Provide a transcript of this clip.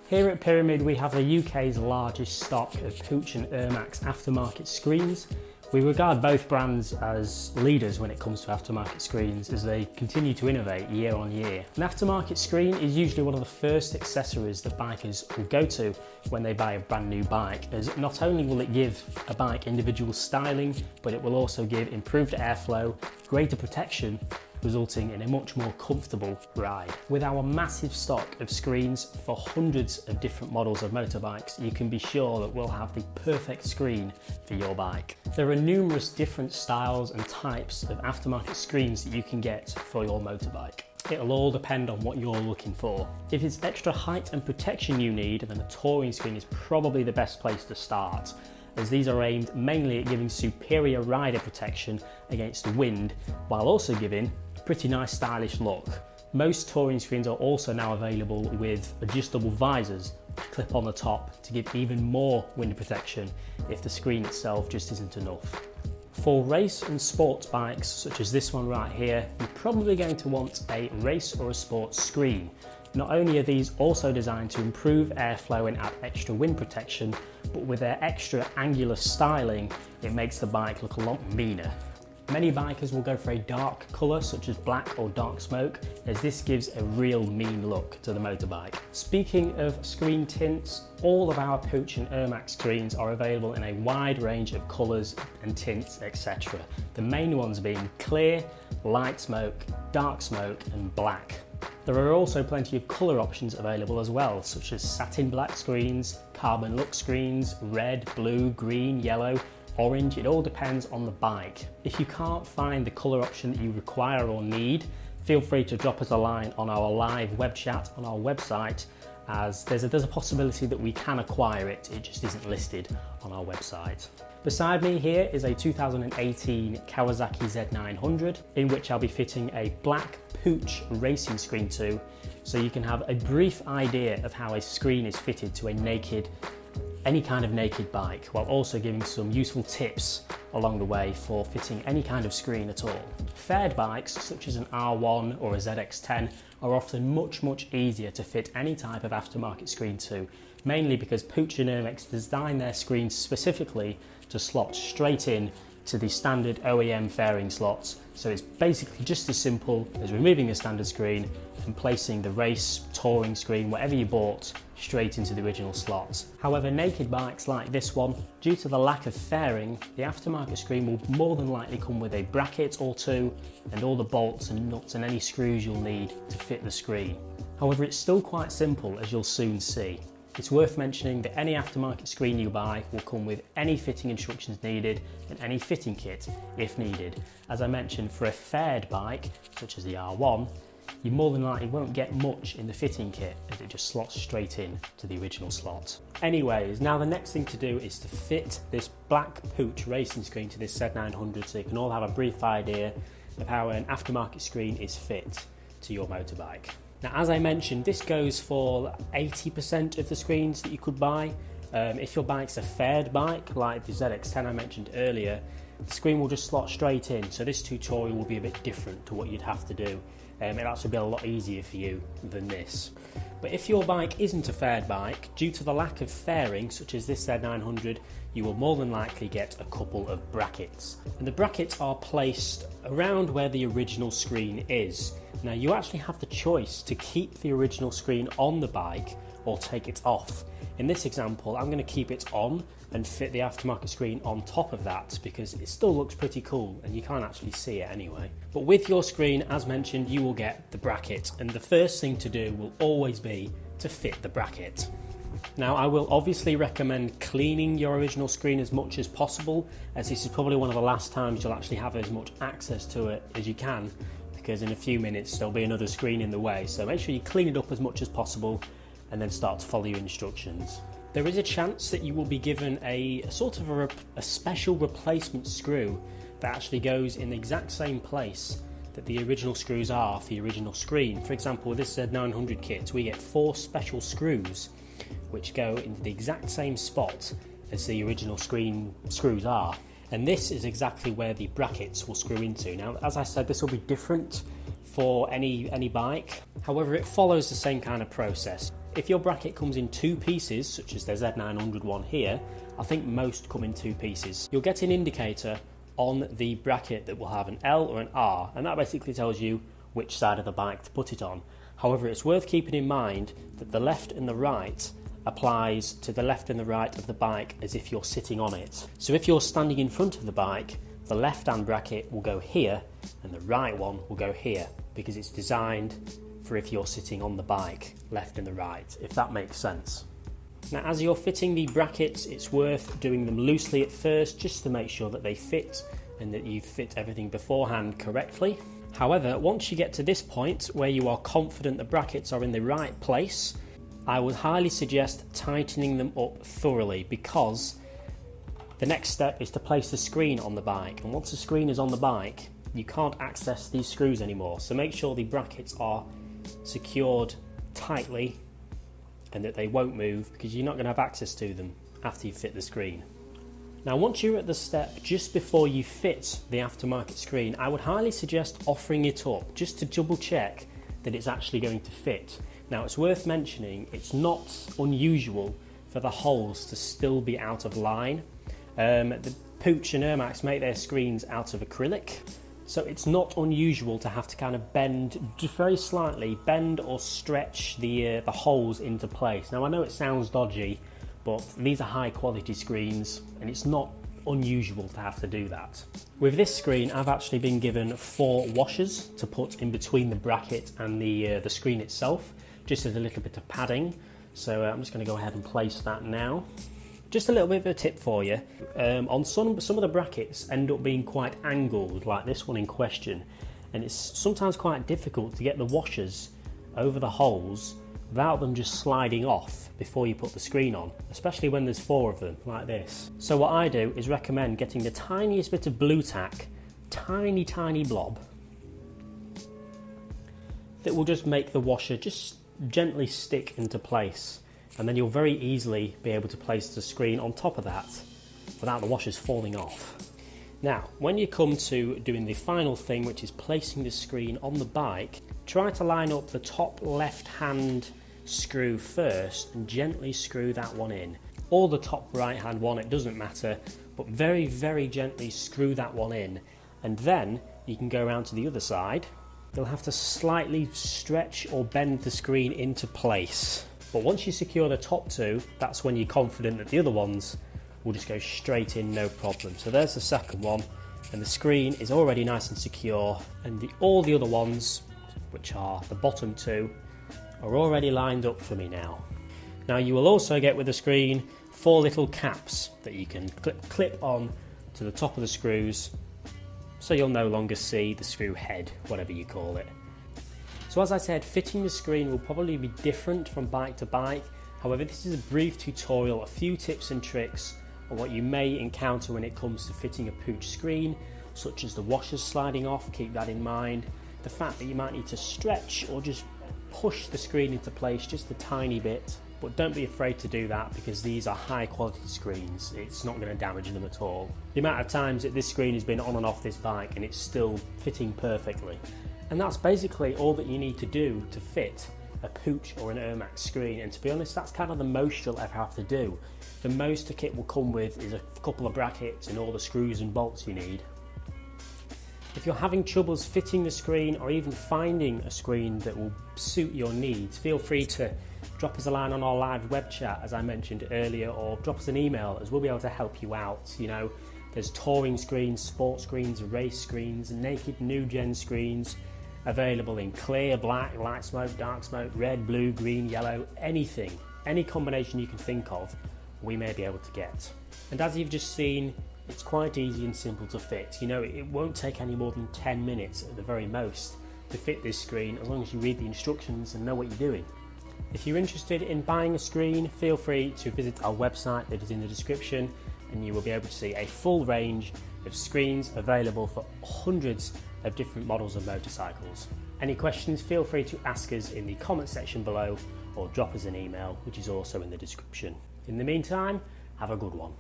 Here at Pyramid we have the UK's largest stock of Puig and Ermax aftermarket screens. We regard both brands as leaders when it comes to aftermarket screens as they continue to innovate year on year. An aftermarket screen is usually one of the first accessories that bikers will go to when they buy a brand new bike, as not only will it give a bike individual styling, but it will also give improved airflow, greater protection, resulting in a much more comfortable ride. With our massive stock of screens for hundreds of different models of motorbikes, you can be sure that we'll have the perfect screen for your bike. There are numerous different styles and types of aftermarket screens that you can get for your motorbike. It'll all depend on what you're looking for. If it's extra height and protection you need, then a touring screen is probably the best place to start, as these are aimed mainly at giving superior rider protection against the wind, while also giving a pretty nice stylish look. Most touring screens are also now available with adjustable visors which clip on the top to give even more wind protection if the screen itself just isn't enough. For race and sports bikes such as this one right here, you're probably going to want a race or a sports screen. Not only are these also designed to improve airflow and add extra wind protection, but with their extra angular styling, it makes the bike look a lot meaner. Many bikers will go for a dark colour such as black or dark smoke, as this gives a real mean look to the motorbike. Speaking of screen tints, all of our Puig and Ermax screens are available in a wide range of colours and tints, etc. The main ones being clear, light smoke, dark smoke and black. There are also plenty of colour options available as well, such as satin black screens, carbon look screens, red, blue, green, yellow, orange. It all depends on the bike. If you can't find the colour option that you require or need, feel free to drop us a line on our live web chat on our website, as there's a possibility that we can acquire it, it just isn't listed on our website. Beside me here is a 2018 Kawasaki Z900, in which I'll be fitting a black Puig racing screen to, so you can have a brief idea of how a screen is fitted to any kind of naked bike, while also giving some useful tips along the way for fitting any kind of screen at all. Faired bikes such as an R1 or a ZX10 are often much easier to fit any type of aftermarket screen to, mainly because Puig and Ermax designed their screens specifically to slot straight in to the standard OEM fairing slots, so it's basically just as simple as removing the standard screen and placing the race, touring screen, whatever you bought, straight into the original slots. However, naked bikes like this one, due to the lack of fairing, the aftermarket screen will more than likely come with a bracket or two and all the bolts and nuts and any screws you'll need to fit the screen. However, it's still quite simple, as you'll soon see. It's worth mentioning that any aftermarket screen you buy will come with any fitting instructions needed and any fitting kit if needed. As I mentioned, for a faired bike, such as the R1, you more than likely won't get much in the fitting kit, as it just slots straight in to the original slot. Anyways, now the next thing to do is to fit this black Puig racing screen to this Z900, so you can all have a brief idea of how an aftermarket screen is fit to your motorbike. Now, as I mentioned, this goes for 80% of the screens that you could buy. If your bike's a faired bike, like the ZX10 I mentioned earlier, the screen will just slot straight in, so this tutorial will be a bit different to what you'd have to do. It'll actually be a lot easier for you than this. But if your bike isn't a faired bike, due to the lack of fairing, such as this Z900, you will more than likely get a couple of brackets. And the brackets are placed around where the original screen is. Now, you actually have the choice to keep the original screen on the bike or take it off. In this example, I'm going to keep it on and fit the aftermarket screen on top of that, because it still looks pretty cool and you can't actually see it anyway. But with your screen, as mentioned, you will get the bracket, and the first thing to do will always be to fit the bracket. Now, I will obviously recommend cleaning your original screen as much as possible, as this is probably one of the last times you'll actually have as much access to it as you can, because in a few minutes there'll be another screen in the way. So make sure you clean it up as much as possible and then start to follow your instructions. There is a chance that you will be given a sort of a special replacement screw that actually goes in the exact same place that the original screws are for the original screen. For example, with this Z900 kit, we get 4 special screws which go into the exact same spot as the original screen screws are. And this is exactly where the brackets will screw into. Now, as I said, this will be different for any bike. However, it follows the same kind of process. If your bracket comes in two pieces, such as the Z900 one here, I think most come in two pieces. You'll get an indicator on the bracket that will have an L or an R, and that basically tells you which side of the bike to put it on. However, it's worth keeping in mind that the left and the right applies to the left and the right of the bike as if you're sitting on it. So if you're standing in front of the bike, the left-hand bracket will go here and the right one will go here, because it's designed for if you're sitting on the bike, left and the right, if that makes sense. Now, as you're fitting the brackets, it's worth doing them loosely at first, just to make sure that they fit and that you fit everything beforehand correctly. However, once you get to this point where you are confident the brackets are in the right place, I would highly suggest tightening them up thoroughly, because the next step is to place the screen on the bike, and once the screen is on the bike, you can't access these screws anymore. So make sure the brackets are secured tightly and that they won't move, because you're not going to have access to them after you fit the screen. Now, once you're at the step just before you fit the aftermarket screen, I would highly suggest offering it up just to double check that it's actually going to fit. Now, it's worth mentioning it's not unusual for the holes to still be out of line. The Puig and Ermax make their screens out of acrylic, so it's not unusual to have to kind of bend, just very slightly, bend or stretch the holes into place. Now, I know it sounds dodgy, but these are high quality screens and it's not unusual to have to do that. With this screen, I've actually been given 4 washers to put in between the bracket and the screen itself, just as a little bit of padding. So I'm just going to go ahead and place that now. Just a little bit of a tip for you, on some of the brackets end up being quite angled, like this one in question, and it's sometimes quite difficult to get the washers over the holes without them just sliding off before you put the screen on, especially when there's 4 of them like this. So what I do is recommend getting the tiniest bit of blue tack, tiny blob, that will just make the washer just gently stick into place, and then you'll very easily be able to place the screen on top of that without the washers falling off. Now, when you come to doing the final thing, which is placing the screen on the bike, try to line up the top left hand screw first and gently screw that one in. Or the top right hand one, it doesn't matter, but very gently screw that one in, and then you can go around to the other side. You'll have to slightly stretch or bend the screen into place. But once you secure the top 2, that's when you're confident that the other ones will just go straight in, no problem. So there's the second one, and the screen is already nice and secure, and all the other ones, which are the bottom 2, are already lined up for me now. Now, you will also get with the screen 4 little caps that you can clip on to the top of the screws, so you'll no longer see the screw head, whatever you call it. So as I said, fitting the screen will probably be different from bike to bike. However, this is a brief tutorial, a few tips and tricks on what you may encounter when it comes to fitting a Puig screen, such as the washers sliding off, keep that in mind. The fact that you might need to stretch or just push the screen into place just a tiny bit, but don't be afraid to do that, because these are high quality screens. It's not going to damage them at all. The amount of times that this screen has been on and off this bike and it's still fitting perfectly. And that's basically all that you need to do to fit a Puig or an Ermax screen, and to be honest, that's kind of the most you'll ever have to do. The most the kit will come with is a couple of brackets and all the screws and bolts you need. If you're having troubles fitting the screen or even finding a screen that will suit your needs, feel free to drop us a line on our live web chat, as I mentioned earlier, or drop us an email, as we'll be able to help you out. You know, there's touring screens, sports screens, race screens, naked new gen screens, available in clear, black, light smoke, dark smoke, red, blue, green, yellow, anything, any combination you can think of, we may be able to get. And as you've just seen, it's quite easy and simple to fit. You know, it won't take any more than 10 minutes at the very most to fit this screen, as long as you read the instructions and know what you're doing. If you're interested in buying a screen, feel free to visit our website that is in the description, and you will be able to see a full range of screens available for hundreds of different models of motorcycles. Any questions, feel free to ask us in the comment section below, or drop us an email, which is also in the description. In the meantime, have a good one.